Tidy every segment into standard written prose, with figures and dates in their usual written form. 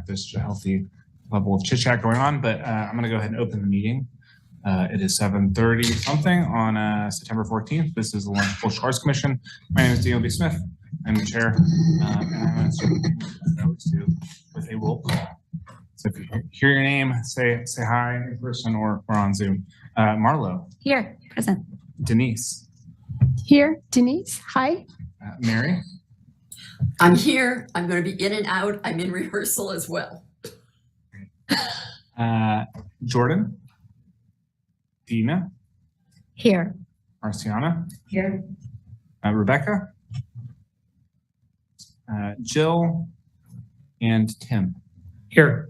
there's a healthy level of chit chat going on, but I'm going to go ahead and open the meeting. It is 7:30 something on September 14th. This is the Lawrence Cultural Arts Commission. My name is Daniel B. Smith. I'm the chair, and I'm going to start with a roll call. So if you hear your name, say hi in person or on Zoom. Marlo. Here, present. Denise. Here, Denise. Hi. Mary. I'm here. I'm going to be in and out. I'm in rehearsal as well. Jordan. Dina. Here. Marciana. Here. Rebecca. Jill. And Tim. Here.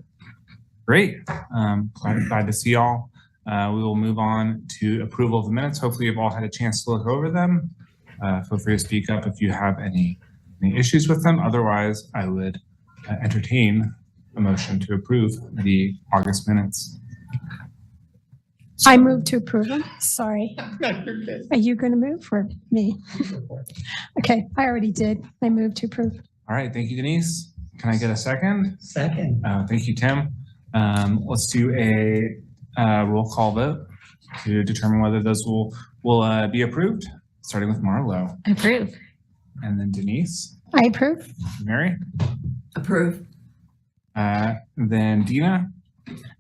Great. Glad to see y'all. We will move on to approval of the minutes. Hopefully you've all had a chance to look over them. Feel free to speak up if you have any issues with them. Otherwise, I would entertain a motion to approve the August minutes. I move to approve them. Sorry. Are you going to move or me? Okay, I already did. I moved to approve. All right. Thank you, Denise. Can I get a second? Second. Thank you, Tim. Let's do a roll call vote to determine whether those will be approved, starting with Marlo. Approve. And then Denise. I approve. Mary. Approve. Then Dina.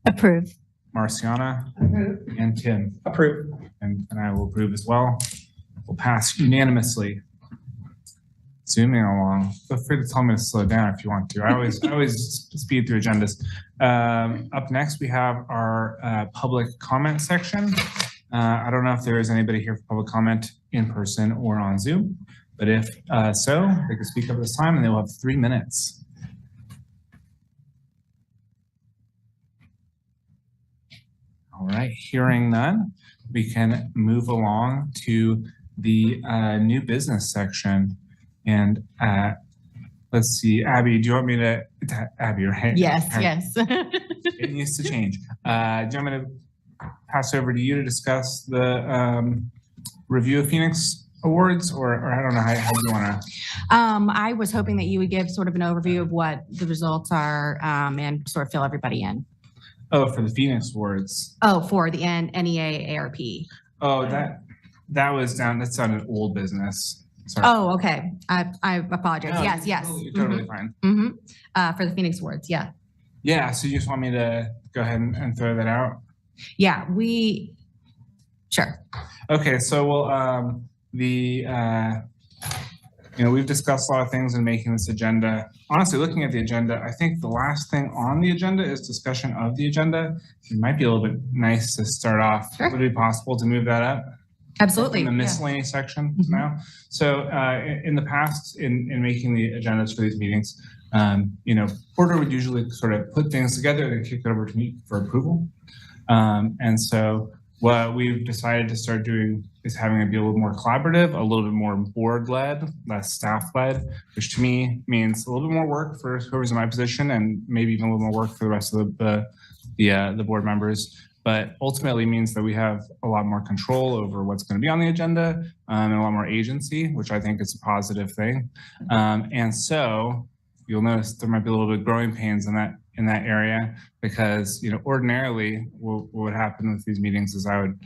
Approve. Marciana. Approve. And Tim. Approve. And I will approve as well. We'll pass unanimously. Zooming along. Feel free to tell me to slow down if you want to. I always speed through agendas. Up next, we have our public comment section. I don't know if there is anybody here for public comment in person or on Zoom, but if so, they can speak up at this time and they will have 3 minutes. All right, hearing none, we can move along to the new business section. And let's see, Abby, do you want me to, Abby, right? Yes, Right. yes. It needs to change. Do you want me to pass over to you to discuss the review of Phoenix Awards, or I don't know how you want to? I was hoping that you would give sort of an overview of what the results are and sort of fill everybody in. Oh, for the Phoenix Awards. Oh, for the NEA ARP. Oh, that was down. That sounded old business. Sorry. Oh, okay. I apologize. No, yes, yes. You're totally fine. Mm-hmm. For the Phoenix Awards, yeah. Yeah. So you just want me to go ahead and throw that out? Yeah, sure. Okay. So we'll we've discussed a lot of things in making this agenda. Honestly, looking at the agenda, I think the last thing on the agenda is discussion of the agenda. It might be a little bit nice to start off. Sure. Would it be possible to move that up? Absolutely. In the miscellany section now. So in the past, in making the agendas for these meetings, Porter would usually sort of put things together and kick it over to me for approval. And so what we've decided to start doing is having it be a little more collaborative, a little bit more board-led, less staff-led, which to me means a little bit more work for whoever's in my position and maybe even a little more work for the rest of the board members. But ultimately means that we have a lot more control over what's going to be on the agenda and a lot more agency, which I think is a positive thing. And so you'll notice there might be a little bit of growing pains in that area because, ordinarily what would happen with these meetings is I would,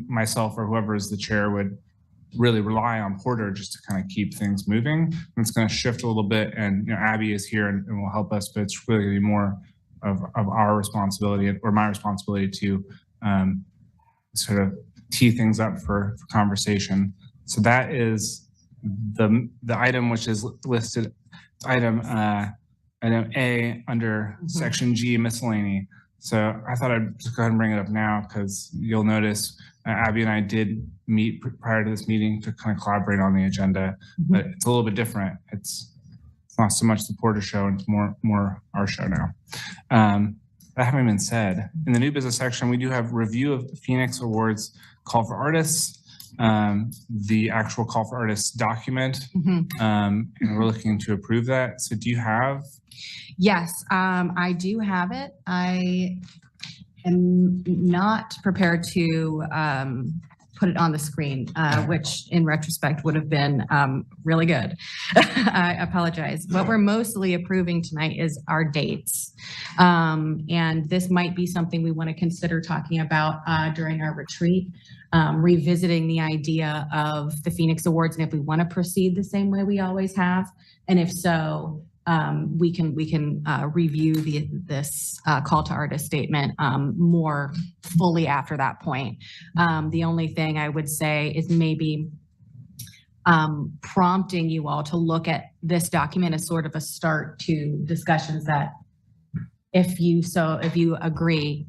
myself or whoever is the chair would really rely on Porter just to kind of keep things moving. And it's going to shift a little bit. And, Abby is here and will help us, but it's really going to be more of our responsibility or my responsibility to sort of tee things up for conversation. So that is the item which is listed, item A under section G, miscellany. So I thought I'd just go ahead and bring it up now because you'll notice Abby and I did meet prior to this meeting to kind of collaborate on the agenda, but it's a little bit different. It's not so much the Porter show, it's more our show now. That having been said, in the new business section, we do have review of the Phoenix Awards call for artists, the actual call for artists document, and we're looking to approve that. So do you have? Yes, I do have it. I am not prepared to put it on the screen, which in retrospect would have been really good. I apologize. What we're mostly approving tonight is our dates. And this might be something we want to consider talking about during our retreat, revisiting the idea of the Phoenix Awards and if we want to proceed the same way we always have. And if so, we can review this call to artist statement more fully after that point. The only thing I would say is maybe prompting you all to look at this document as sort of a start to discussions that, if you agree,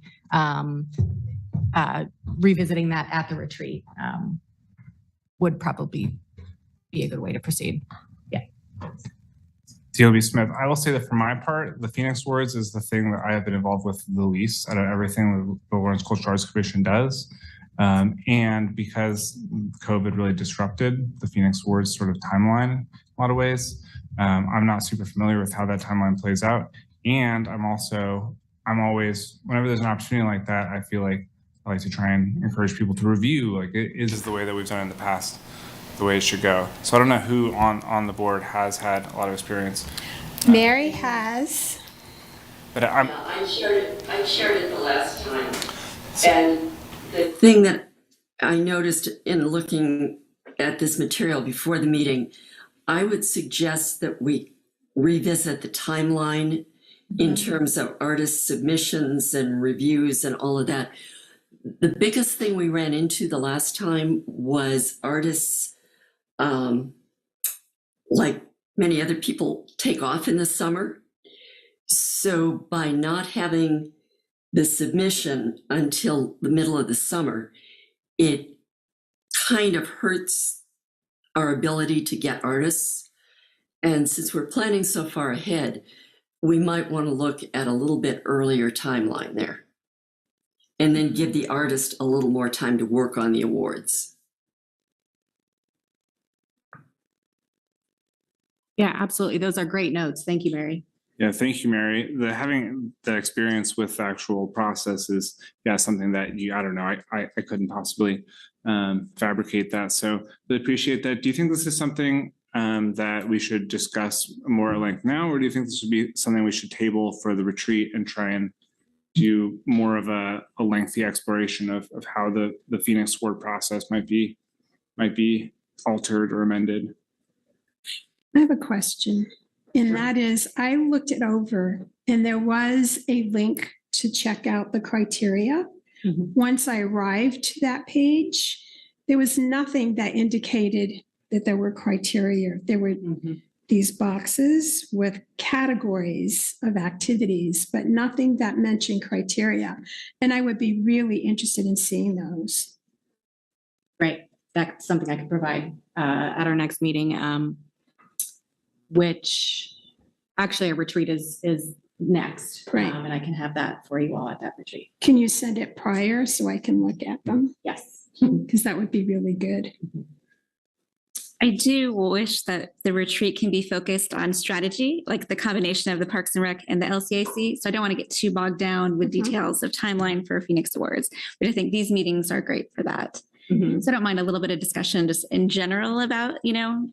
revisiting that at the retreat would probably be a good way to proceed. Yeah. DLB Smith, I will say that for my part, the Phoenix Awards is the thing that I have been involved with the least out of everything the Lawrence Cultural Arts Commission does. And because COVID really disrupted the Phoenix Awards sort of timeline in a lot of ways, I'm not super familiar with how that timeline plays out. And I'm always, whenever there's an opportunity like that, I feel like I like to try and encourage people to review, like, is this the way that we've done it in the past, the way it should go? So I don't know who on the board has had a lot of experience. Mary has. But I shared it the last time. And the thing that I noticed in looking at this material before the meeting, I would suggest that we revisit the timeline in terms of artist submissions and reviews and all of that. The biggest thing we ran into the last time was artists, like many other people, take off in the summer. So by not having the submission until the middle of the summer, it kind of hurts our ability to get artists. And since we're planning so far ahead, we might want to look at a little bit earlier timeline there, and then give the artist a little more time to work on the awards. Yeah, absolutely. Those are great notes. Thank you, Mary. yeah, thank you, Mary. Having the experience with the actual process is, something that I don't know, I couldn't possibly fabricate that. So I appreciate that. Do you think this is something that we should discuss more at length now, or do you think this would be something we should table for the retreat and try and do more of a lengthy exploration of how the Phoenix Award process might be altered or amended? I have a question, and that is, I looked it over and there was a link to check out the criteria. Mhm. Once I arrived to that page, there was nothing that indicated that there were criteria. There were these boxes with categories of activities, but nothing that mentioned criteria. And I would be really interested in seeing those. Great. That's something I can provide at our next meeting, which actually a retreat is next. Right. And I can have that for you all at that retreat. Can you send it prior so I can look at them? Yes. Because that would be really good. I do wish that the retreat can be focused on strategy, like the combination of the Parks and Rec and the LCAC. So I don't want to get too bogged down with details of timeline for Phoenix Awards, but I think these meetings are great for that. So I don't mind a little bit of discussion just in general about,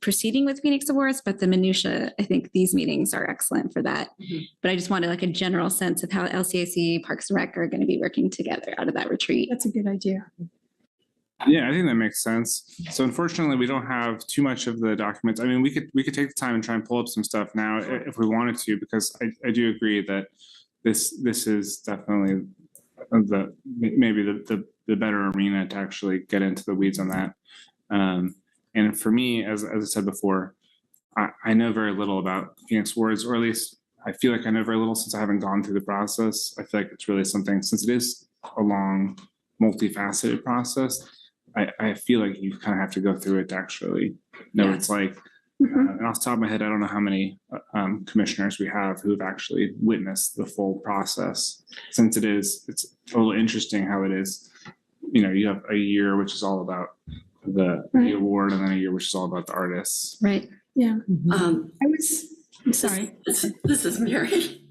proceeding with Phoenix Awards, but the minutia, I think these meetings are excellent for that. But I just wanted like a general sense of how LCAC, Parks and Rec are going to be working together out of that retreat. That's a good idea. Yeah, I think that makes sense. So unfortunately, we don't have too much of the documents. I mean, we could take the time and try and pull up some stuff now if we wanted to, because I do agree that this is definitely maybe the better arena to actually get into the weeds on that. And for me, as I said before, I know very little about Phoenix Awards, or at least I feel like I know very little since I haven't gone through the process. I feel like it's really something, since it is a long, multifaceted process, I feel like you kind of have to go through it to actually know what it's like. And off the top of my head, I don't know how many commissioners we have who have actually witnessed the full process. Since it's a little interesting how it is, you have a year which is all about the award, and then a year which is all about the artists. Right. Yeah. Um, I'm sorry. This is Mary.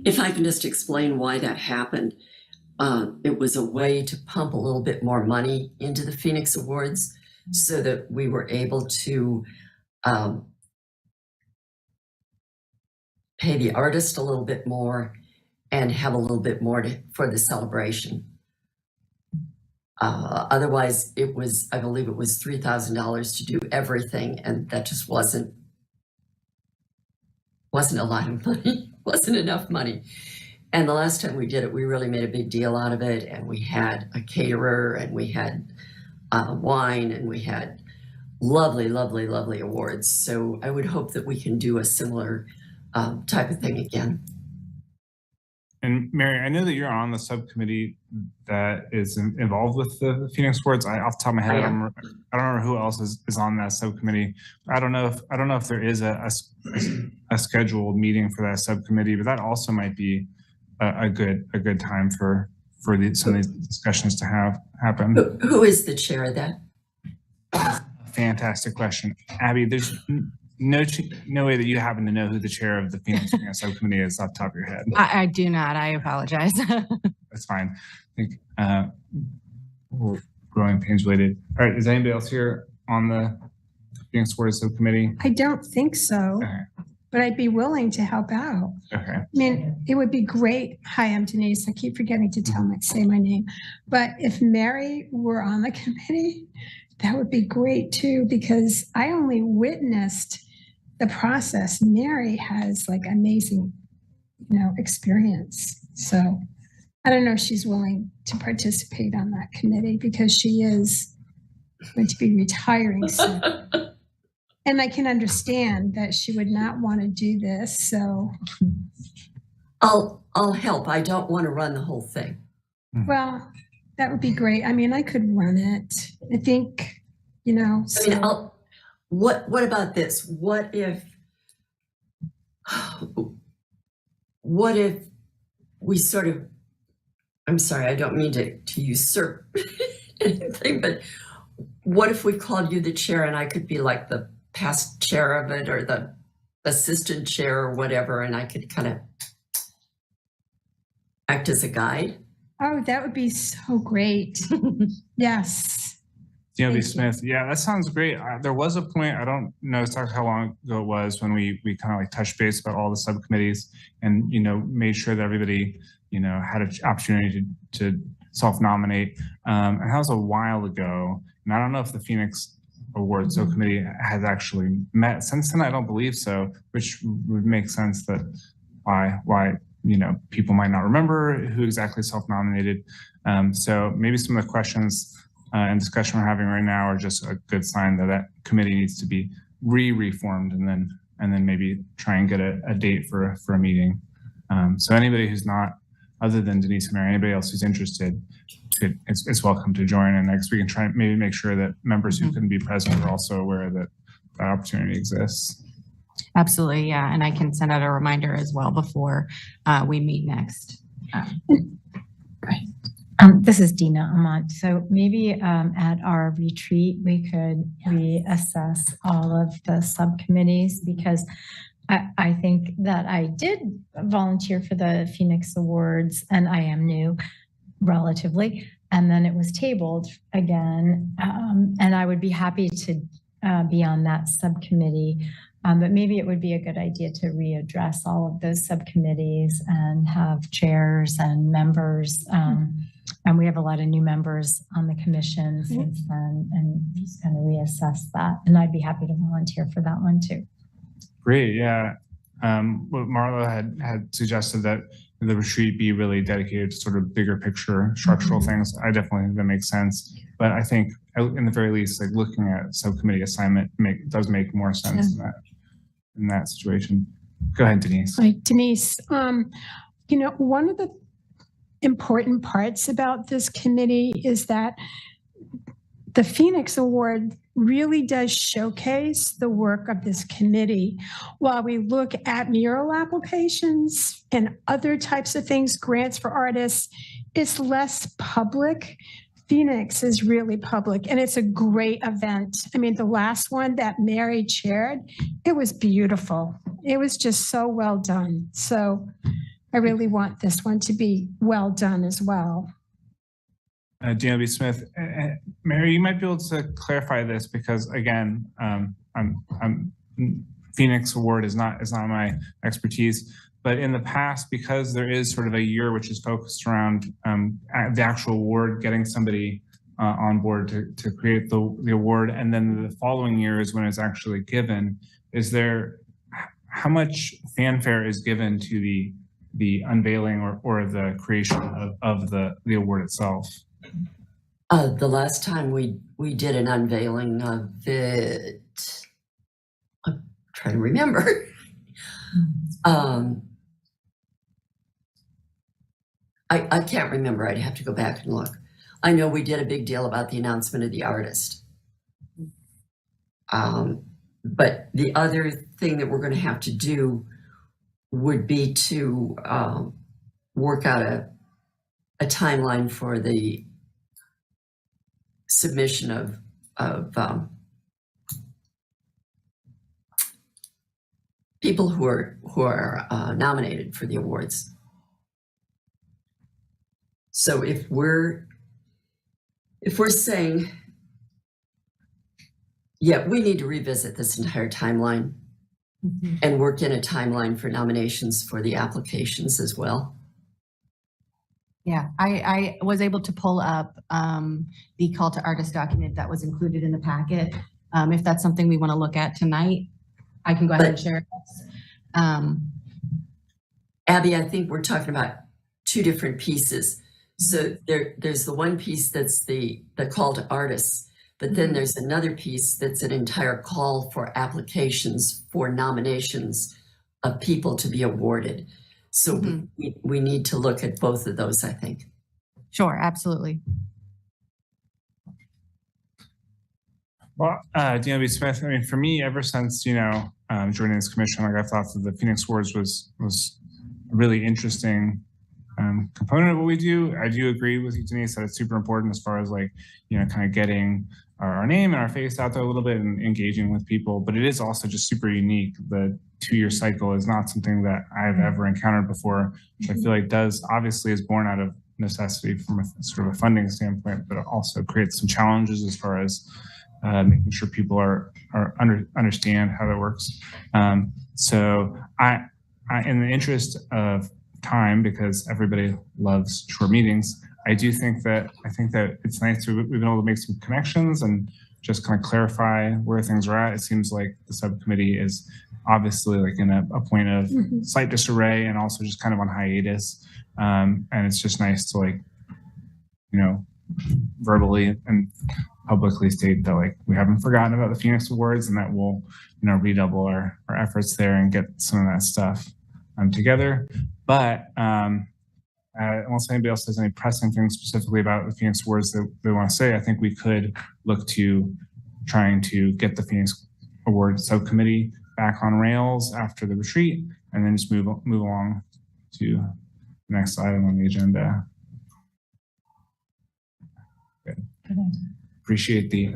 If I can just explain why that happened. it was a way to pump a little bit more money into the Phoenix Awards so that we were able to pay the artist a little bit more and have a little bit more for the celebration. Otherwise, it was, I believe it was $3,000 to do everything, and that just wasn't a lot of money, wasn't enough money. And the last time we did it, we really made a big deal out of it, and we had a caterer, and we had wine, and we had lovely, lovely, lovely awards. So I would hope that we can do a similar type of thing again. And Mary, I know that you're on the subcommittee that is involved with the Phoenix Awards. Off the top of my head, I don't remember who else is on that subcommittee. I don't know if there is a scheduled meeting for that subcommittee, but that also might be a good time for some of these discussions to happen. Who is the chair of that? Fantastic question, Abby. There's no way that you happen to know who the chair of the Phoenix subcommittee is off the top of your head. I do not. I apologize. That's fine. I think we're growing pains related. All right. Is anybody else here on the Phoenix Awards subcommittee? I don't think so, Okay. but I'd be willing to help out. Okay. I mean, it would be great. Hi, I'm Denise. I keep forgetting to say my name. But if Mary were on the committee, that would be great too, because I only witnessed the process. Mary has like amazing, experience. So I don't know if she's willing to participate on that committee because she is going to be retiring soon. And I can understand that she would not want to do this. So I'll help. I don't want to run the whole thing. well, that would be great. I mean, I could run it. I think, so. What about this? What if we sort of, I'm sorry, I don't mean to usurp anything, but what if we called you the chair and I could be like the past chair of it or the assistant chair or whatever, and I could kind of act as a guide? Oh, that would be so great. Yes. DLB Smith. Yeah, that sounds great. There was a point, I don't know exactly how long ago it was, when we kind of like touched base about all the subcommittees and, made sure that everybody, had an opportunity to self-nominate. And that was a while ago. And I don't know if the Phoenix Awards subcommittee has actually met since then. I don't believe so, which would make sense that why people might not remember who exactly self-nominated. So maybe some of the questions and discussion we're having right now are just a good sign that committee needs to be reformed and then maybe try and get a date for a meeting. So anybody who's not, other than Denise and Mary, anybody else who's interested, it's welcome to join. And next we can try and maybe make sure that members who couldn't be present are also aware that that opportunity exists. Absolutely. Yeah. And I can send out a reminder as well before we meet next. Right. This is Dina Amont. So maybe at our retreat, we could reassess all of the subcommittees, because I think that I did volunteer for the Phoenix Awards and I am new relatively, and then it was tabled again. And I would be happy to be on that subcommittee. But maybe it would be a good idea to readdress all of those subcommittees and have chairs and members. And we have a lot of new members on the commission since then, and just kind of reassess that. And I'd be happy to volunteer for that one too. Great, yeah. What Marla had suggested that the retreat be really dedicated to sort of bigger picture structural things. I definitely think that makes sense. But I think in the very least, like looking at subcommittee assignment does make more sense in that situation. Go ahead, Denise. Right, Denise. One of the important parts about this committee is that the Phoenix Award really does showcase the work of this committee. While we look at mural applications and other types of things, grants for artists, it's less public. Phoenix is really public, and it's a great event. I mean, the last one that Mary chaired, it was beautiful. It was just so well done. So I really want this one to be well done as well. DLB Smith. Mary, you might be able to clarify this because again, Phoenix Award is not my expertise, but in the past, because there is sort of a year which is focused around the actual award, getting somebody on board to create the award, and then the following year is when it's actually given. How much fanfare is given to the unveiling or the creation of the award itself? The last time we did an unveiling of it, I'm trying to remember. I can't remember. I'd have to go back and look. I know we did a big deal about the announcement of the artist. But the other thing that we're going to have to do would be to work out a timeline for the submission of people who are nominated for the awards. So if we're saying, yeah, we need to revisit this entire timeline and work in a timeline for nominations for the applications as well. Yeah, I was able to pull up the call to artist document that was included in the packet. If that's something we want to look at tonight, I can go ahead and share it. Abby, I think we're talking about two different pieces. So there's the one piece that's the call to artists, but then there's another piece that's an entire call for applications for nominations of people to be awarded. So we need to look at both of those, I think. Sure, absolutely. Well, DLB Smith, I mean, for me, ever since, joining this commission, like I thought that the Phoenix Awards was a really interesting component of what we do. I do agree with you, Denise, that it's super important as far as kind of getting our name and our face out there a little bit and engaging with people, but it is also just super unique. The 2-year cycle is not something that I've ever encountered before, which I feel like obviously is born out of necessity from a sort of a funding standpoint, but it also creates some challenges as far as making sure people understand how that works. So I, in the interest of time, because everybody loves short meetings, I think that it's nice we've been able to make some connections and just kind of clarify where things are at. It seems like the subcommittee is obviously in a point of slight disarray and also just kind of on hiatus. And it's just nice to verbally and publicly state that we haven't forgotten about the Phoenix Awards and that we'll redouble our efforts there and get some of that stuff together. But unless anybody else has any pressing things specifically about the Phoenix Awards that they want to say, I think we could look to trying to get the Phoenix Award subcommittee back on rails after the retreat, and then just move along to the next item on the agenda. Good. Appreciate the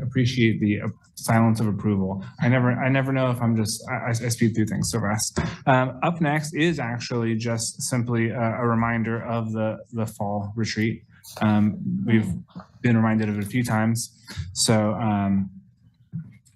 silence of approval. I never know if I speed through things so fast. Up next is actually just simply a reminder of the fall retreat. We've been reminded of it a few times. So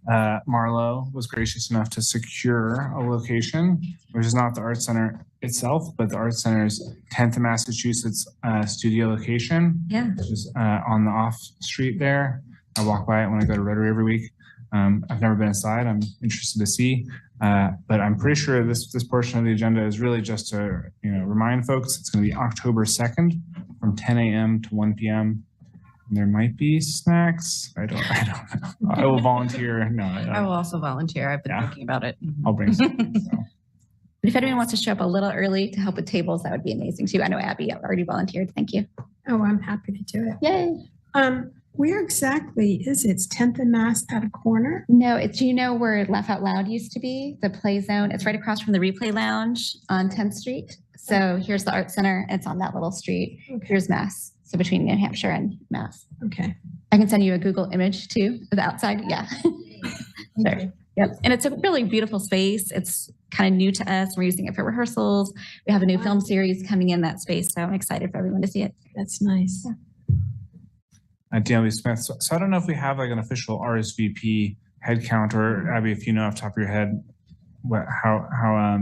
Marlo was gracious enough to secure a location, which is not the Art Center itself, but the Art Center's 10th Massachusetts studio location, which is on the off street there. I walk by it when I go to Rotary every week. I've never been inside. I'm interested to see, but I'm pretty sure this portion of the agenda is really just to remind folks it's going to be October 2nd from 10 a.m. to 1 p.m. And there might be snacks. I don't know. I will volunteer. No, I will also volunteer. I've been thinking about it. I'll bring something. So. If anyone wants to show up a little early to help with tables, that would be amazing too. I know Abby already volunteered. Thank you. Oh, I'm happy to do it. Yay. Where exactly is it? It's 10th and Mass at a corner? No, do you know where Laugh Out Loud used to be? The play zone. It's right across from the Replay Lounge on 10th Street. So here's the Art Center. It's on that little street. Okay. Here's Mass. So between New Hampshire and Mass. Okay. I can send you a Google image too of the outside. Yeah. There. Yep. And it's a really beautiful space. It's kind of new to us. We're using it for rehearsals. We have a new film series coming in that space. So I'm excited for everyone to see it. That's nice. Yeah. DLB Smith. So I don't know if we have like an official RSVP head count, or Abby, if you know off the top of your head, how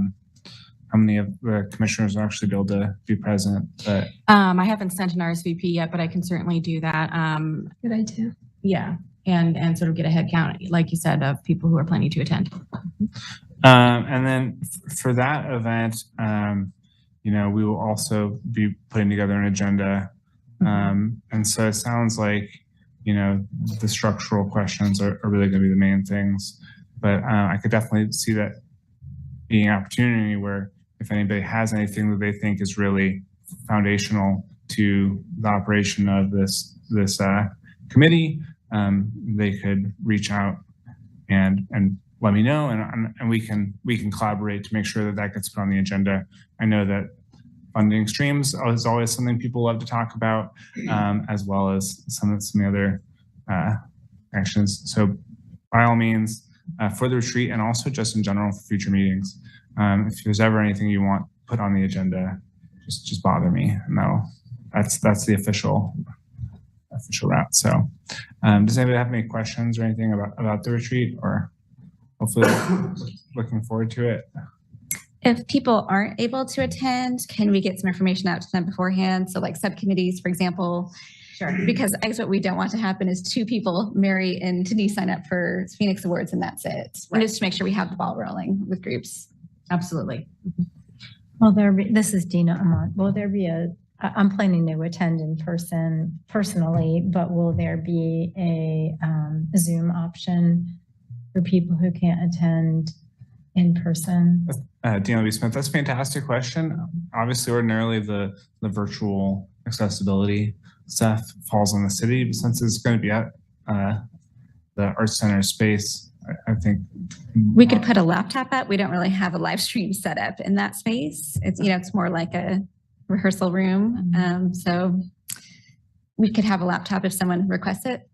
many of the commissioners will actually be able to be present. But I haven't sent an RSVP yet, but I can certainly do that. Good idea. Yeah, and sort of get a head count, like you said, of people who are planning to attend. And then for that event, you know, we will also be putting together an agenda. And so it sounds like, you know, the structural questions are really going to be the main things. But I could definitely see that being an opportunity where if anybody has anything that they think is really foundational to the operation of this committee, they could reach out and let me know, and we can collaborate to make sure that that gets put on the agenda. I know that funding streams is always something people love to talk about, as well as some of the other actions. So by all means, for the retreat and also just in general for future meetings, if there's ever anything you want put on the agenda, just bother me. No, that's the official route. So does anybody have any questions or anything about the retreat, or hopefully looking forward to it? If people aren't able to attend, can we get some information out to them beforehand? So like subcommittees, for example. Sure. Because I guess what we don't want to happen is 2 people, Mary and Denise, sign up for Phoenix Awards and that's it. Right. And just to make sure we have the ball rolling with groups. Absolutely. Will there be, this is Dina Amont, will there be I'm planning to attend in person personally, but will there be a Zoom option for people who can't attend in person? DLB Smith, that's a fantastic question. Obviously, ordinarily the virtual accessibility stuff falls on the city, but since it's going to be at the Arts Center space, I think we could put a laptop up. We don't really have a live stream set up in that space. It's, you know, it's more like a rehearsal room. So we could have a laptop if someone requests it.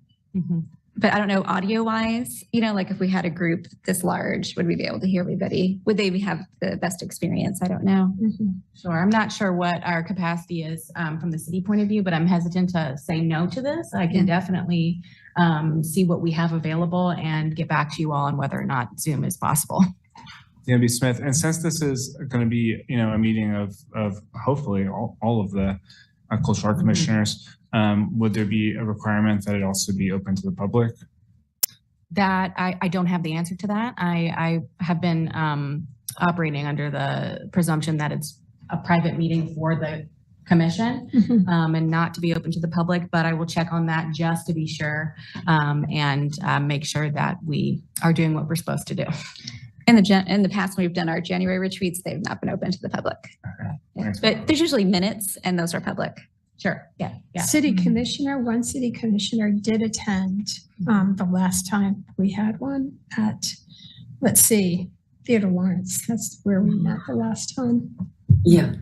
But I don't know, audio wise, you know, like if we had a group this large, would we be able to hear everybody? Would they have the best experience? I don't know. Sure. I'm not sure what our capacity is from the city point of view, but I'm hesitant to say no to this. I can definitely see what we have available and get back to you all on whether or not Zoom is possible. DLB Smith, and since this is going to be, you know, a meeting of hopefully all of the cultural art commissioners, would there be a requirement that it also be open to the public? That I don't have the answer to that. I have been operating under the presumption that it's a private meeting for the commission and not to be open to the public, but I will check on that just to be sure and make sure that we are doing what we're supposed to do. In the past, when we've done our January retreats, they've not been open to the public. Yeah. But there's usually minutes and those are public. Sure. Yeah. City commissioner, one city commissioner did attend the last time we had one at, let's see, Theodore Lawrence. That's where we met the last time. Yeah,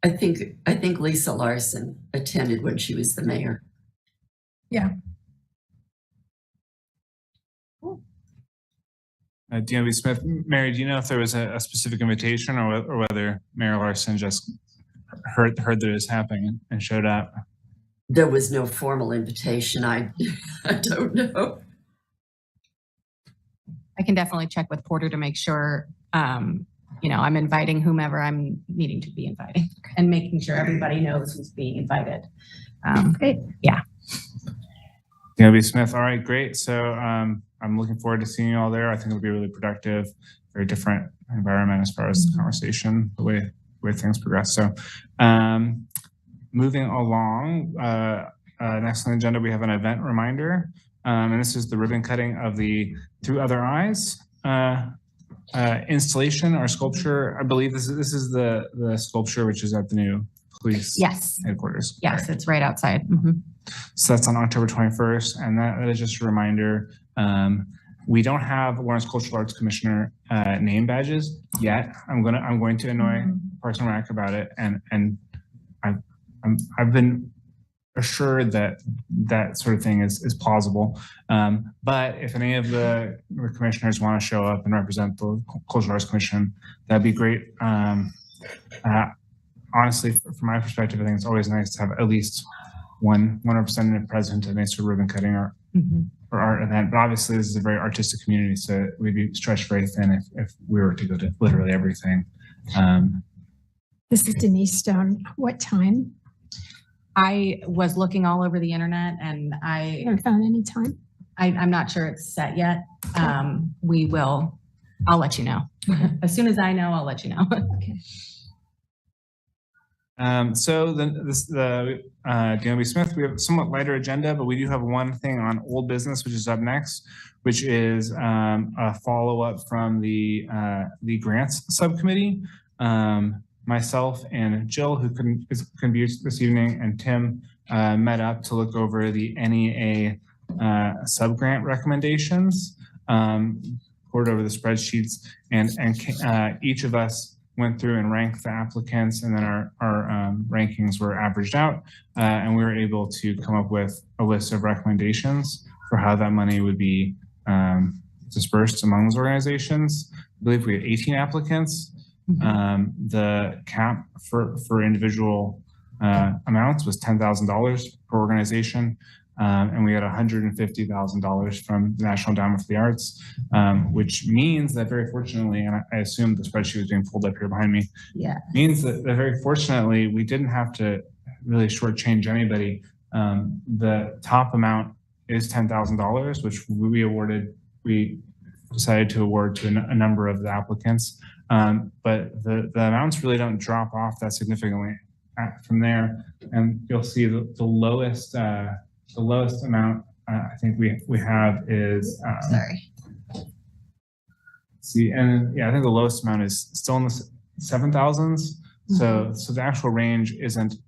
I think Lisa Larson attended when she was the mayor. Yeah. DLB Smith, Mary, do you know if there was a specific invitation or whether Mayor Larson just heard that it was happening and showed up? There was no formal invitation. I don't know. I can definitely check with Porter to make sure, you know, I'm inviting whomever I'm needing to be inviting and making sure everybody knows who's being invited. Great. Yeah. DLB Smith, all right, great. So I'm looking forward to seeing you all there. I think it'll be really productive, very different environment as far as the conversation, the way things progress. So moving along, next on the agenda, we have an event reminder. And this is the ribbon cutting of the Through Other Eyes installation or sculpture. I believe this is the sculpture which is at the new police headquarters. Yes, it's right outside. So that's on October 21st. And that is just a reminder. We don't have Lawrence Cultural Arts Commissioner name badges yet. I'm going to annoy Parks and Rec about it, and I've been assured that sort of thing is plausible. But if any of the commissioners want to show up and represent the Cultural Arts Commission, that'd be great. Honestly, from my perspective, I think it's always nice to have at least one representative present at any sort of ribbon cutting or art event. But obviously this is a very artistic community, so we'd be stretched very thin if we were to go to literally everything. This is Denise Stone. What time? I was looking all over the internet and I haven't found any time. I'm not sure it's set yet. I'll let you know. As soon as I know, I'll let you know. Okay. So DLB Smith, we have a somewhat lighter agenda, but we do have one thing on old business, which is up next, which is a follow-up from the grants subcommittee. Myself and Jill, who couldn't be this evening, and Tim met up to look over the NEA subgrant recommendations, poured over the spreadsheets, and each of us went through and ranked the applicants, and then our rankings were averaged out, and we were able to come up with a list of recommendations for how that money would be dispersed among those organizations. I believe we had 18 applicants. The cap for individual amounts was $10,000 per organization, and we had $150,000 from the National Endowment for the Arts, which means that very fortunately, and I assume the spreadsheet is being pulled up here behind me, means that very fortunately we didn't have to really shortchange anybody. The top amount is $10,000, which we decided to award to a number of the applicants. But the amounts really don't drop off that significantly from there. And you'll see the lowest amount I think we have is and yeah, I think the lowest amount is still in the 7,000s. So the actual range isn't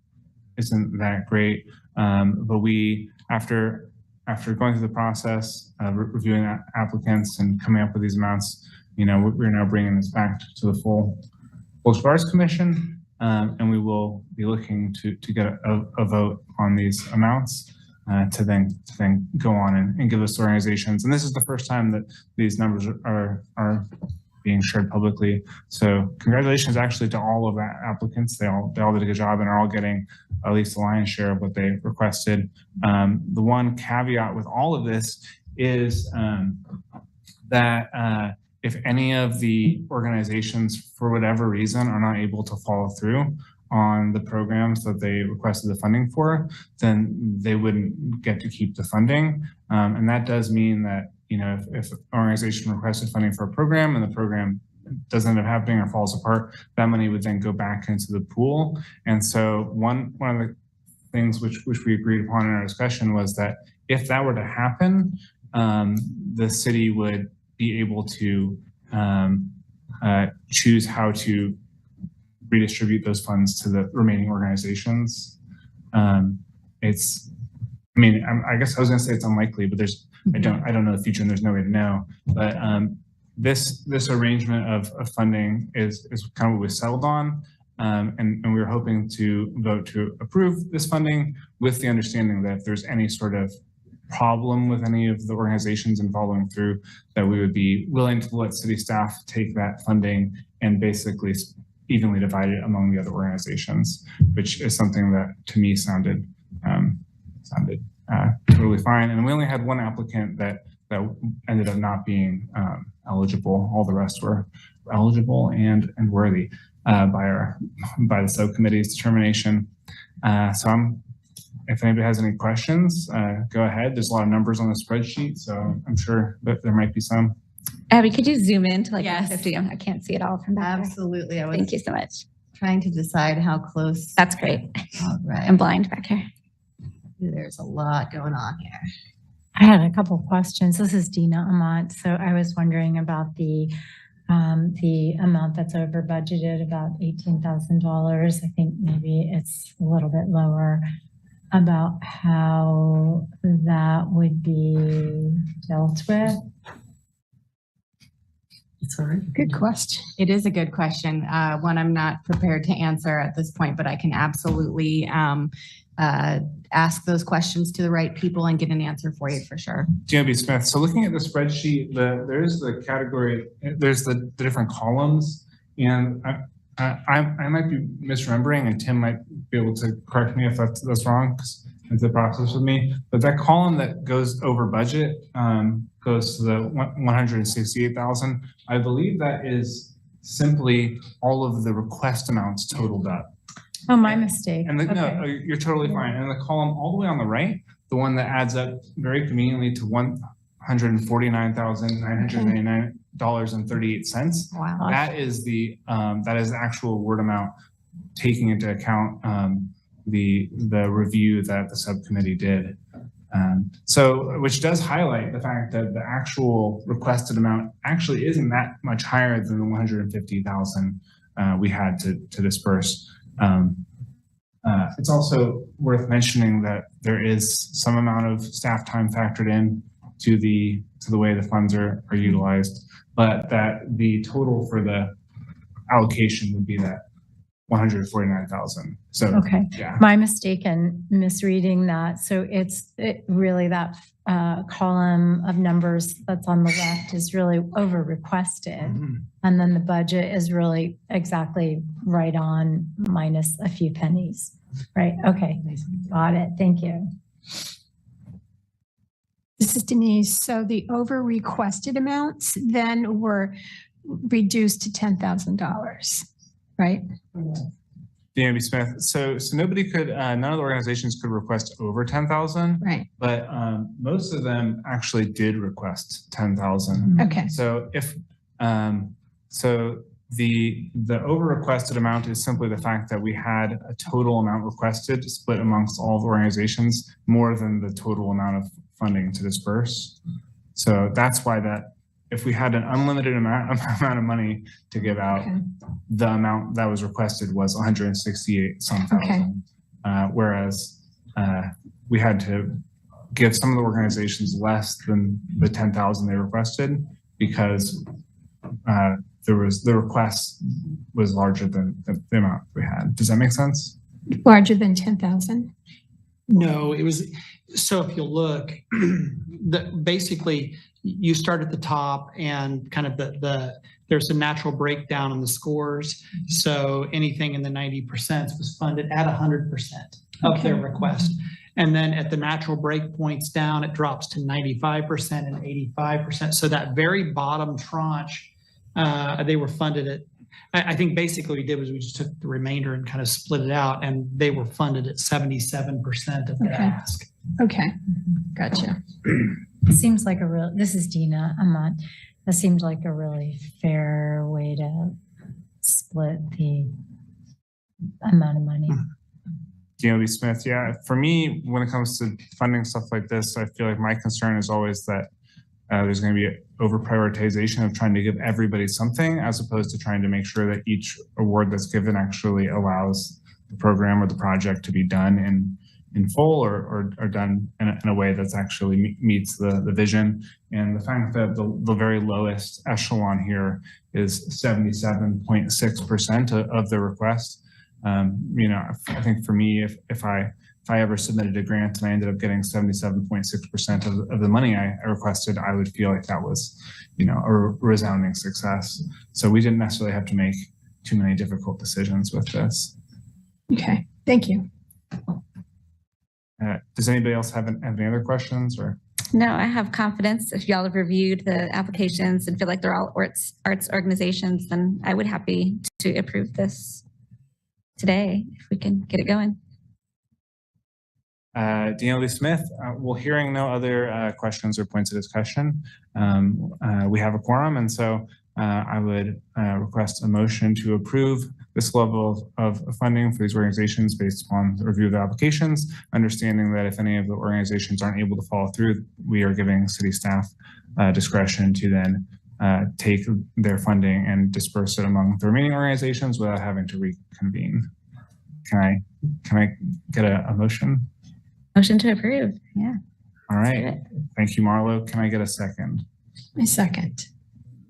that great. But we after going through the process of reviewing applicants and coming up with these amounts, we're now bringing this back to the full Arts Commission, and we will be looking to get a vote on these amounts to then go on and give us organizations. And this is the first time that these numbers are being shared publicly. So congratulations actually to all of the applicants. They all did a good job and are all getting at least the lion's share of what they requested. The one caveat with all of this is that if any of the organizations, for whatever reason, are not able to follow through on the programs that they requested the funding for, then they wouldn't get to keep the funding. And that does mean that, if an organization requested funding for a program and the program doesn't end up happening or falls apart, that money would then go back into the pool. And so one of the things which we agreed upon in our discussion was that if that were to happen, the city would be able to choose how to redistribute those funds to the remaining organizations. I guess I was going to say it's unlikely, but I don't know the future, and there's no way to know. But this arrangement of funding is kind of what we settled on, and we were hoping to vote to approve this funding with the understanding that if there's any sort of problem with any of the organizations and following through, that we would be willing to let city staff take that funding and basically evenly divide it among the other organizations, which is something that to me sounded totally fine. And we only had one applicant that ended up not being eligible. All the rest were eligible and worthy by the subcommittee's determination. If anybody has any questions, go ahead. There's a lot of numbers on the spreadsheet, so I'm sure that there might be some. Abby, could you zoom in to 50? I can't see it all from back there. Absolutely. Thank you so much. Trying to decide how close. That's great. All right. I'm blind back here. There's a lot going on here. I had a couple of questions. This is Dina Amont. So I was wondering about the amount that's over budgeted, about $18,000. I think maybe it's a little bit lower. About how that would be dealt with. Good question. It is a good question. One I'm not prepared to answer at this point, but I can absolutely ask those questions to the right people and get an answer for you for sure. DLB Smith. So looking at the spreadsheet, there's the category, there's the different columns, and I might be misremembering, and Tim might be able to correct me if that's wrong, because into the process with me. But that column that goes over budget goes to the 168,000. I believe that is simply all of the request amounts totaled up. Oh, my mistake. And Okay. no, you're totally fine. And the column all the way on the right, the one that adds up very conveniently to $149,999.38. Wow. That is the actual award amount, taking into account the review that the subcommittee did. So, which does highlight the fact that the actual requested amount actually isn't that much higher than the 150,000 we had to disperse. It's also worth mentioning that there is some amount of staff time factored in to the way the funds are utilized, but that the total for the allocation would be that 149,000. So, Okay. yeah. My mistake in misreading that. So it's really that column of numbers that's on the left is really over requested. Mhm. And then the budget is really exactly right on minus a few pennies. Right. Okay. Got it. Thank you. This is Denise. So the over requested amounts then were reduced to $10,000, right? DMB Smith. So nobody could, none of the organizations could request over 10,000, Right. but most of them actually did request 10,000. Okay. So if, so the over requested amount is simply the fact that we had a total amount requested split amongst all the organizations more than the total amount of funding to disperse. So that's why that if we had an unlimited amount of money to give out, Okay. the amount that was requested was 168 some thousand. Whereas we had to give some of the organizations less than the 10,000 they requested because the request was larger than the amount we had. Does that make sense? Larger than 10,000? No, it was, so if you look, basically you start at the top and kind of there's a natural breakdown in the scores. So anything in the 90% was funded at 100% of their request. And then at the natural break points down, it drops to 95% and 85%. So that very bottom tranche, they were funded at, I think basically what we did was we just took the remainder and kind of split it out, and they were funded at 77% of their ask. Okay. Gotcha. It seems like this is Dina Amont. That seems like a really fair way to split the amount of money. DLB Smith, yeah. For me, when it comes to funding stuff like this, I feel like my concern is always that there's going to be over prioritization of trying to give everybody something as opposed to trying to make sure that each award that's given actually allows the program or the project to be done in full or done in a way that's actually meets the vision. And the fact that the very lowest echelon here is 77.6% of the request. You know, I think for me, if I ever submitted a grant and I ended up getting 77.6% of the money I requested, I would feel like that was, you know, a resounding success. So we didn't necessarily have to make too many difficult decisions with this. Okay. Thank you. Does anybody else have any other questions or? No, I have confidence. If y'all have reviewed the applications and feel like they're all arts organizations, then I would happy to approve this today if we can get it going. DLB Smith, well, hearing no other questions or points of discussion, we have a quorum, and so I would request a motion to approve this level of funding for these organizations based upon the review of the applications, understanding that if any of the organizations aren't able to follow through, we are giving city staff discretion to then take their funding and disperse it among the remaining organizations without having to reconvene. Can I get a motion? Motion to approve. Yeah. All right. Thank you, Marlo. Can I get a second? A second.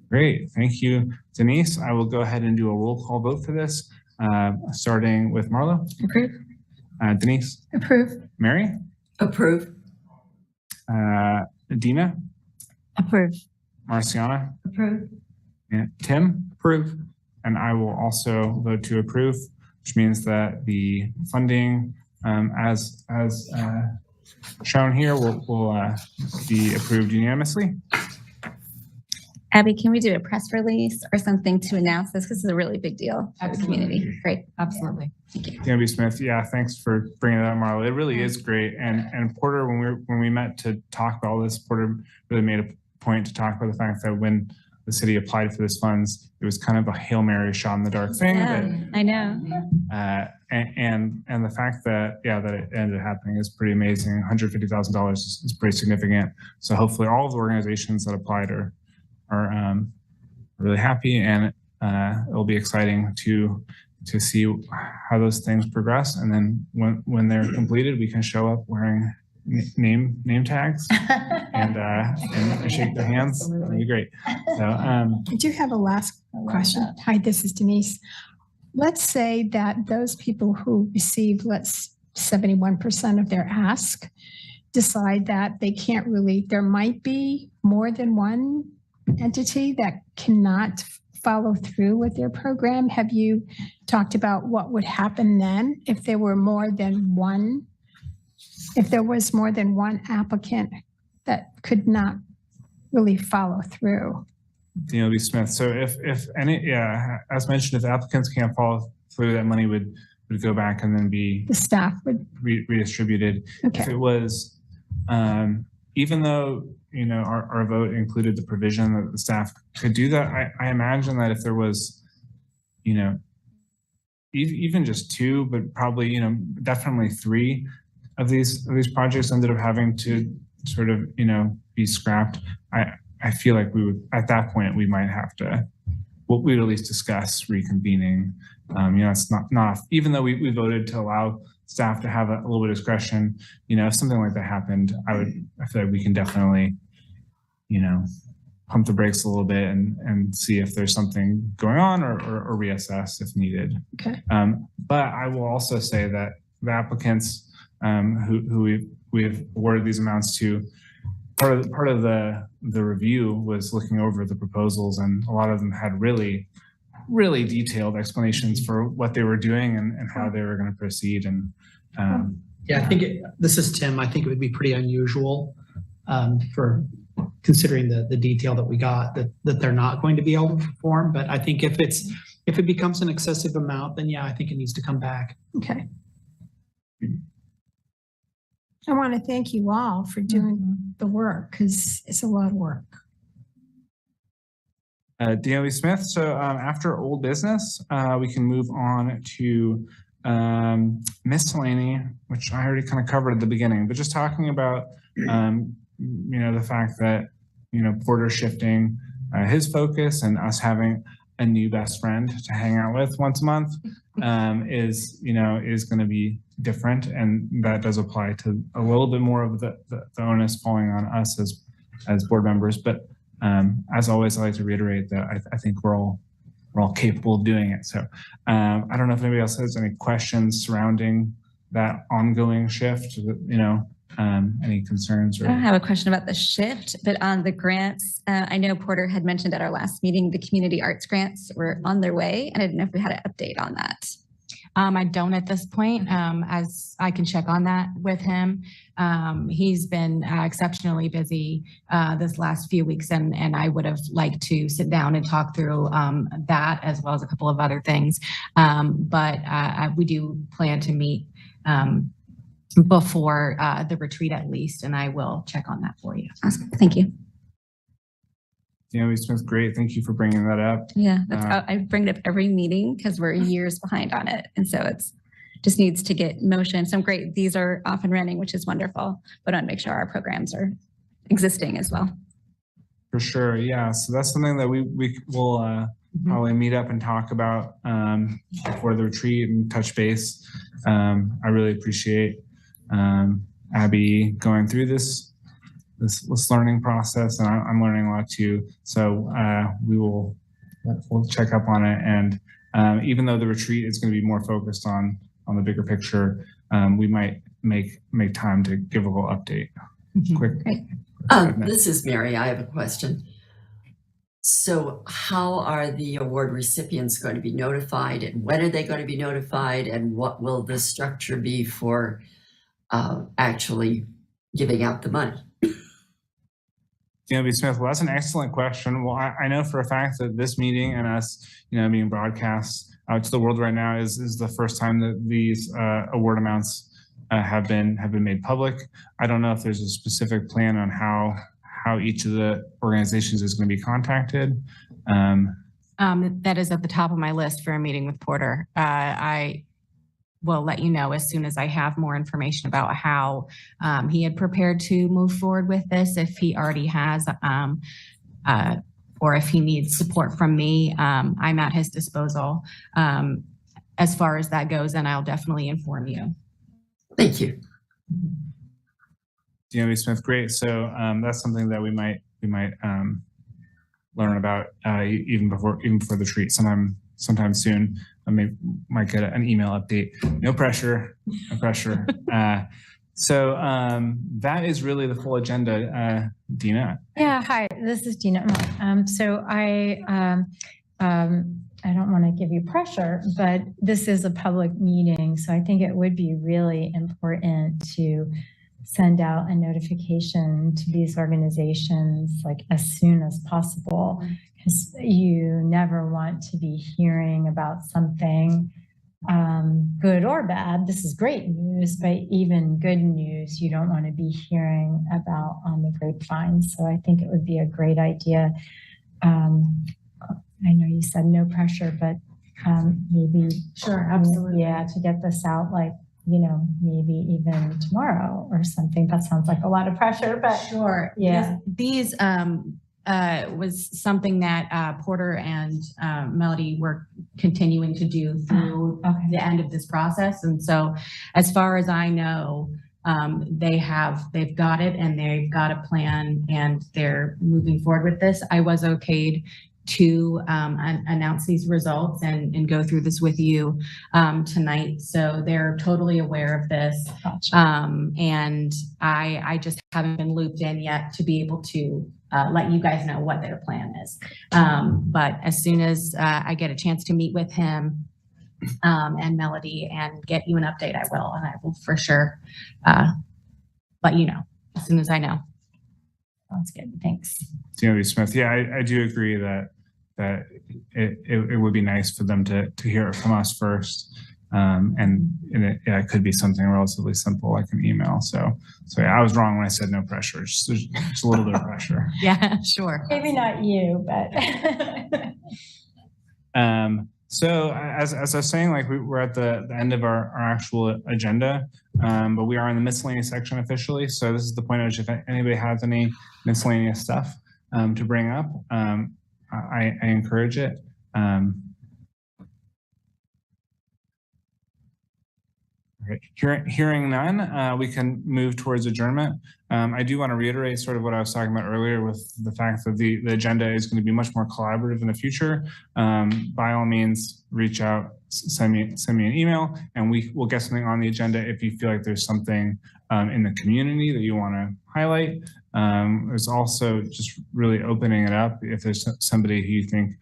Great. Thank you, Denise. I will go ahead and do a roll call vote for this, starting with Marlo. Approve. Denise. Approve. Mary. Approve. Dina. Approve. Marciana. Approve. And Tim. Approve. And I will also vote to approve, which means that the funding as shown here will be approved unanimously. Abby, can we do a press release or something to announce this? This is a really big deal for the community. Great. Absolutely. Thank you. DMB Smith, yeah, thanks for bringing that up, Marla. It really is great. And Porter, when we met to talk about all this, Porter really made a point to talk about the fact that when the city applied for this funds, it was kind of a Hail Mary shot in the dark thing. Yeah, I know. And the fact that, that it ended up happening is pretty amazing. $150,000 is pretty significant. So hopefully all of the organizations that applied are really happy, and it'll be exciting to see how those things progress. And then when they're completed, we can show up wearing name tags and shake their hands. It'll be great. So I do have a last question. Hi, this is Denise. Let's say that those people who receive, 71% of their ask decide that they can't really, there might be more than one entity that cannot follow through with their program. Have you talked about what would happen then if there were more than one? If there was more than one applicant that could not really follow through? DLB Smith. So if any, as mentioned, if applicants can't follow through, that money would go back and then be The staff would, redistributed. If okay, it was, even though our vote included the provision that the staff could do that, I imagine that if there was, even just two, but probably definitely three of these projects ended up having to sort of be scrapped. I feel like we would, at that point, we might have to, we'd at least discuss reconvening. It's not even though we voted to allow staff to have a little bit of discretion, if something like that happened, I feel like we can definitely, pump the brakes a little bit and see if there's something going on or reassess if needed. okay. But I will also say that the applicants who we have awarded these amounts to, part of the review was looking over the proposals, and a lot of them had really detailed explanations for what they were doing and how they were going to proceed. And I think this is Tim. I think it would be pretty unusual for considering the detail that we got that they're not going to be able to perform. But I think if it becomes an excessive amount, then I think it needs to come back. Okay. I want to thank you all for doing the work, because it's a lot of work. DLB Smith. So after old business, we can move on to miscellany, which I already kind of covered at the beginning, but just talking about the fact that Porter shifting his focus and us having a new best friend to hang out with once a month is going to be different, and that does apply to a little bit more of the onus falling on us as board members. But as always, I like to reiterate that I think we're all capable of doing it. So I don't know if anybody else has any questions surrounding that ongoing shift. Any concerns? I don't have a question about the shift, but on the grants, I know Porter had mentioned at our last meeting the community arts grants were on their way, and I didn't know if we had an update on that. I don't at this point, as I can check on that with him. He's been exceptionally busy this last few weeks, and I would have liked to sit down and talk through that as well as a couple of other things. But we do plan to meet before the retreat at least, and I will check on that for you. Awesome. Thank you. DLB Smith, great. Thank you for bringing that up. Yeah, I bring it up every meeting because we're years behind on it. And so it's just needs to get motion. So great. These are off and running, which is wonderful, but I want to make sure our programs are existing as well. For sure. Yeah. So that's something that we will probably meet up and talk about before the retreat and touch base. I really appreciate Abby going through this learning process, and I'm learning a lot too. So we'll check up on it, and even though the retreat is going to be more focused on the bigger picture, we might make time to give a little update. Quick. This is Mary. I have a question. So how are the award recipients going to be notified, and when are they going to be notified, and what will the structure be for actually giving out the money? Dina B. Smith, well, that's an excellent question. Well, I know for a fact that this meeting and us, being broadcast out to the world right now is the first time that these award amounts have been made public. I don't know if there's a specific plan on how each of the organizations is going to be contacted. That is at the top of my list for a meeting with Porter. I will let you know as soon as I have more information about how he had prepared to move forward with this, if he already has, or if he needs support from me. I'm at his disposal as far as that goes, and I'll definitely inform you. Thank you. Dina B. Smith, great. So that's something that we might learn about even before the retreat sometime soon. I might get an email update. No pressure, no pressure. So that is really the full agenda. Dina. Yeah, hi, this is Dina. So I don't want to give you pressure, but this is a public meeting. So I think it would be really important to send out a notification to these organizations like as soon as possible, because you never want to be hearing about something good or bad. This is great news, but even good news, you don't want to be hearing about on the grapevine. So I think it would be a great idea. I know you said no pressure, but maybe. Sure, absolutely. Yeah, to get this out like, maybe even tomorrow or something. That sounds like a lot of pressure, but sure. Yeah. These was something that Porter and Melody were continuing to do through the end of this process. And so as far as I know, they've got it and they've got a plan and they're moving forward with this. I was okayed to announce these results and go through this with you tonight. So they're totally aware of this. Gotcha. And I just haven't been looped in yet to be able to let you guys know what their plan is. But as soon as I get a chance to meet with him and Melody and get you an update, I will. And I will for sure let you know as soon as I know. Sounds good. Thanks. Dina B. Smith. Yeah, I do agree that it would be nice for them to hear it from us first. And it could be something relatively simple like an email. So yeah, I was wrong when I said no pressure. Just a little bit of pressure. Yeah, sure. Maybe not you, but. So as I was saying, like we're at the end of our actual agenda, but we are in the miscellaneous section officially. So this is the point at which if anybody has any miscellaneous stuff to bring up, I encourage it. Okay. Hearing none, we can move towards adjournment. I do want to reiterate sort of what I was talking about earlier with the fact that the agenda is going to be much more collaborative in the future. By all means, reach out, send me an email, and we'll get something on the agenda if you feel like there's something in the community that you want to highlight. There's also just really opening it up if there's somebody who you think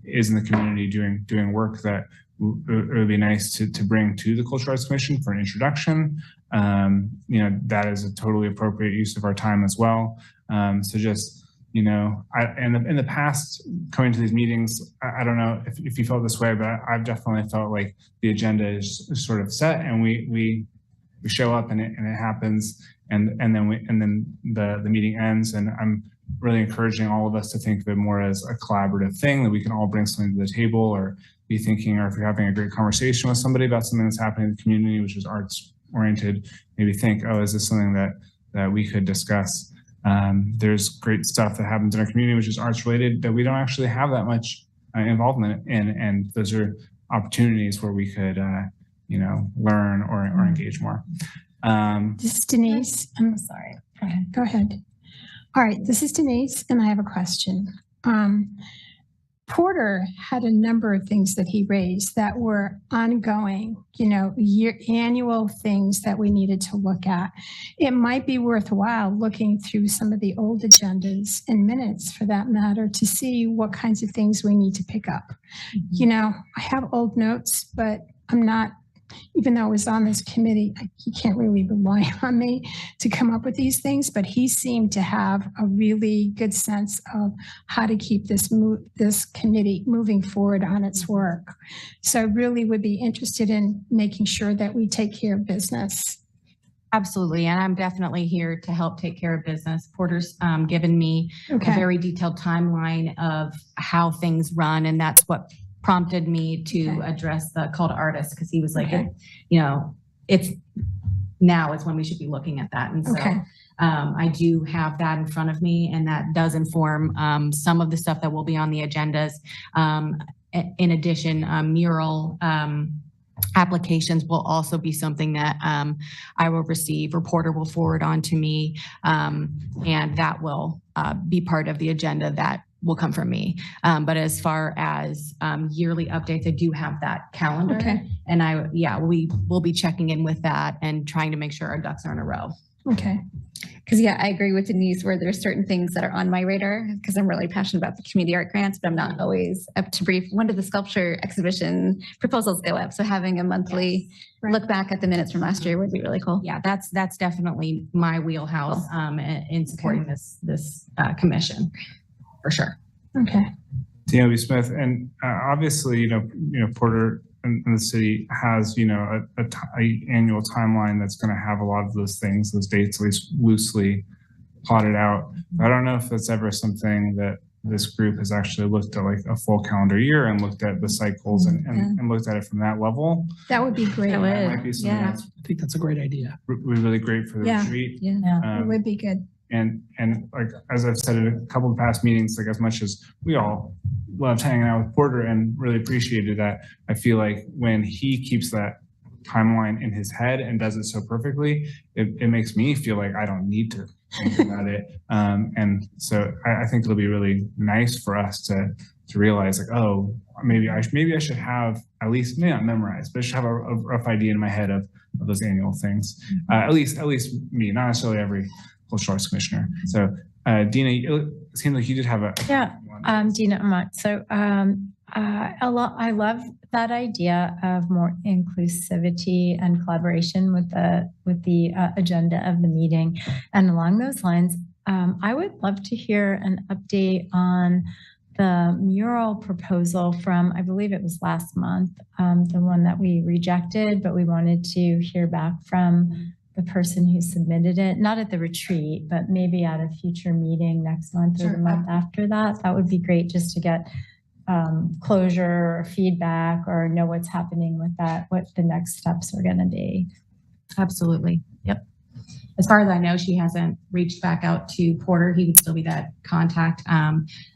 is in the community doing work that it would be nice to bring to the Cultural Arts Commission for an introduction. That is a totally appropriate use of our time as well. So just, in the past coming to these meetings, I don't know if you felt this way, but I've definitely felt like the agenda is sort of set and we show up and it happens and then the meeting ends. And I'm really encouraging all of us to think of it more as a collaborative thing that we can all bring something to the table or be thinking, or if you're having a great conversation with somebody about something that's happening in the community, which is arts oriented, maybe think, oh, is this something that we could discuss? There's great stuff that happens in our community, which is arts related, that we don't actually have that much involvement in. And those are opportunities where we could, learn or engage more. This is Denise. I'm sorry. Go ahead. All right. This is Denise, and I have a question. Porter had a number of things that he raised that were ongoing, annual things that we needed to look at. It might be worthwhile looking through some of the old agendas and minutes for that matter to see what kinds of things we need to pick up. I have old notes, but I'm not, even though I was on this committee, he can't really rely on me to come up with these things, but he seemed to have a really good sense of how to keep this committee moving forward on its work. So I really would be interested in making sure that we take care of business. Absolutely. And I'm definitely here to help take care of business. Porter's given me a very detailed timeline of how things run. And that's what prompted me to address the call to artists, because he was like, it's now is when we should be looking at that. And so I do have that in front of me, and that does inform some of the stuff that will be on the agendas. In addition, mural applications will also be something that I will receive, reporter will forward on to me, and that will be part of the agenda that will come from me. But as far as yearly updates, I do have that calendar. And we will be checking in with that and trying to make sure our ducks are in a row. Because I agree with Denise where there's certain things that are on my radar because I'm really passionate about the community art grants, but I'm not always up to brief. When did the sculpture exhibition proposals go up? So having a monthly look back at the minutes from last year would be really cool. Yeah, that's definitely my wheelhouse in supporting this commission, for sure. DLB Smith, and obviously, Porter and the city has, a annual timeline that's going to have a lot of those things, those dates at least loosely plotted out. I don't know if that's ever something that this group has actually looked at, like a full calendar year and looked at the cycles and looked at it from that level. That would be great. That might be something I think that's a great idea. really great for the retreat. It would be good. And like, as I've said in a couple of past meetings, like as much as we all loved hanging out with Porter and really appreciated that, I feel like when he keeps that timeline in his head and does it so perfectly, it makes me feel like I don't need to think about it. And so I think it'll be really nice for us to realize, like, oh, maybe I should have at least, maybe not memorized, but I should have a rough idea in my head of those annual things. At least me, not necessarily every cultural arts commissioner. So Dina, it seemed like you did have a Dina Amat. So I love that idea of more inclusivity and collaboration with the agenda of the meeting. And along those lines, I would love to hear an update on the mural proposal from, I believe it was last month, the one that we rejected, but we wanted to hear back from the person who submitted it, not at the retreat, but maybe at a future meeting next month or the month after that. That would be great, just to get closure or feedback or know what's happening with that, what the next steps are going to be. Absolutely. Yep. As far as I know, she hasn't reached back out to Porter. He would still be that contact.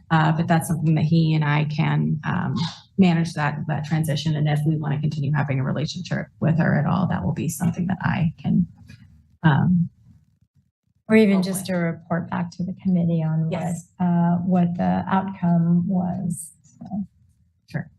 But that's something that he and I can manage that transition. And if we want to continue having a relationship with her at all, that will be something that I can. Or even just a report back to the committee on what the outcome was. So. Sure.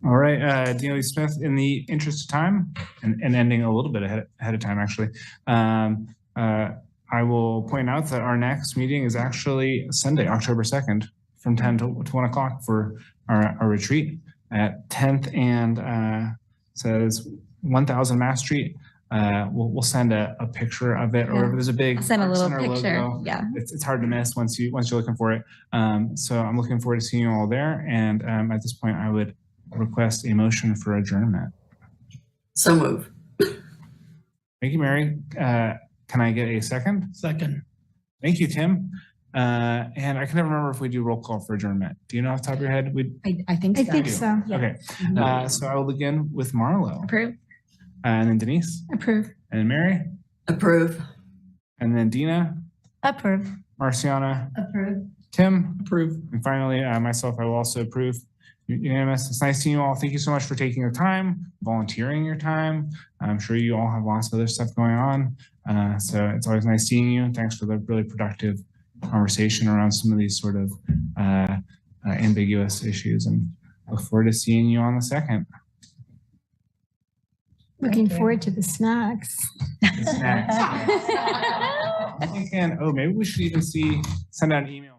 All right, DLB Smith, in the interest of time and ending a little bit ahead of time, actually, I will point out that our next meeting is actually Sunday, October 2nd, from 10 to 1 o'clock for our retreat at 10th and says 1000 Mass Street. We'll send a picture of it, or if there's a big send a little picture. Logo, it's hard to miss once you're looking for it. So I'm looking forward to seeing you all there. And at this point, I would request a motion for adjournment. So move. Thank you, Mary. Can I get a second? Second. Thank you, Tim. And I can never remember if we do roll call for adjournment. Do you know off the top of your head? I think so. I think so. Yeah. Okay. So I will begin with Marlo. Approve. And then Denise. Approve. And then Mary. Approve. And then Dina. Approve. Marciana. Approve. Tim. Approve. And finally, myself, I will also approve. Unanimous. It's nice seeing you all. Thank you so much for taking your time, volunteering your time. I'm sure you all have lots of other stuff going on. So it's always nice seeing you. Thanks for the really productive conversation around some of these sort of ambiguous issues, and look forward to seeing you on the 2nd. Looking forward to the snacks. I'm thinking, maybe we should even send out an email.